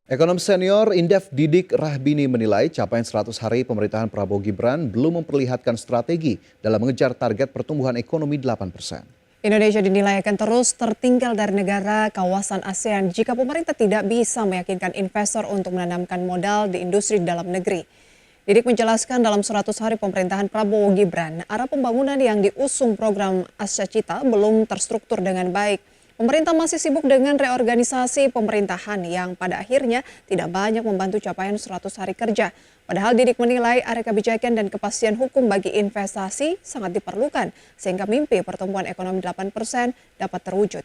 Ekonom senior Indef Didik Rahbini menilai capaian 100 hari pemerintahan Prabowo Gibran belum memperlihatkan strategi dalam mengejar target pertumbuhan ekonomi 8%. Indonesia dinilai akan terus tertinggal dari negara kawasan ASEAN jika pemerintah tidak bisa meyakinkan investor untuk menanamkan modal di industri dalam negeri. Didik menjelaskan dalam 100 hari pemerintahan Prabowo Gibran, arah pembangunan yang diusung program Asyacita belum terstruktur dengan baik. Pemerintah masih sibuk dengan reorganisasi pemerintahan yang pada akhirnya tidak banyak membantu capaian 100 hari kerja. Padahal Didik menilai area kebijakan dan kepastian hukum bagi investasi sangat diperlukan sehingga mimpi pertumbuhan ekonomi 8% dapat terwujud.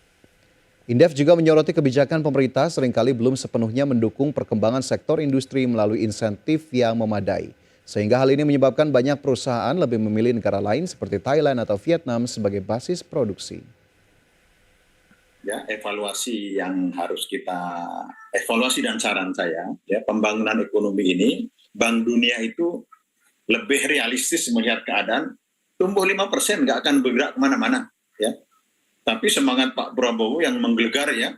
Indef juga menyoroti kebijakan pemerintah seringkali belum sepenuhnya mendukung perkembangan sektor industri melalui insentif yang memadai. Sehingga hal ini menyebabkan banyak perusahaan lebih memilih negara lain seperti Thailand atau Vietnam sebagai basis produksi. Ya, evaluasi yang harus kita evaluasi dan saran saya, ya, pembangunan ekonomi ini, Bank Dunia itu lebih realistis melihat keadaan tumbuh 5% nggak akan bergerak kemana-mana, ya. Tapi semangat Pak Prabowo yang menggelegar ya,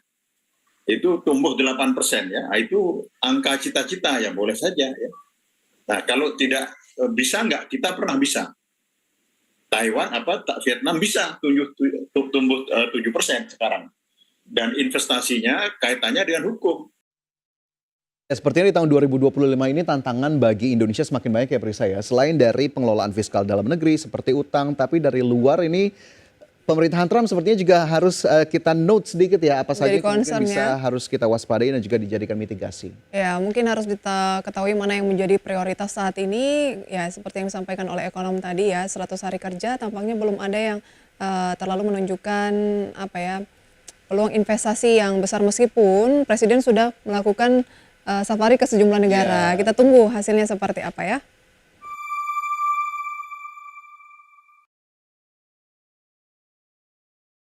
itu tumbuh 8% ya, itu angka cita-cita ya boleh saja ya. Nah kalau tidak bisa nggak, kita pernah bisa. Taiwan Vietnam bisa tumbuh 7% sekarang. Dan investasinya kaitannya dengan hukum. Sepertinya di tahun 2025 ini tantangan bagi Indonesia semakin banyak ya Prisa ya. Selain dari pengelolaan fiskal dalam negeri seperti utang, tapi dari luar ini pemerintahan Trump sepertinya juga harus kita note sedikit ya apa saja yang mungkin bisa harus kita waspadai dan juga dijadikan mitigasi. Ya mungkin harus kita ketahui mana yang menjadi prioritas saat ini ya seperti yang disampaikan oleh ekonom tadi ya 100 hari kerja tampaknya belum ada yang terlalu menunjukkan peluang investasi yang besar meskipun Presiden sudah melakukan safari ke sejumlah negara. Kita tunggu hasilnya seperti apa ya.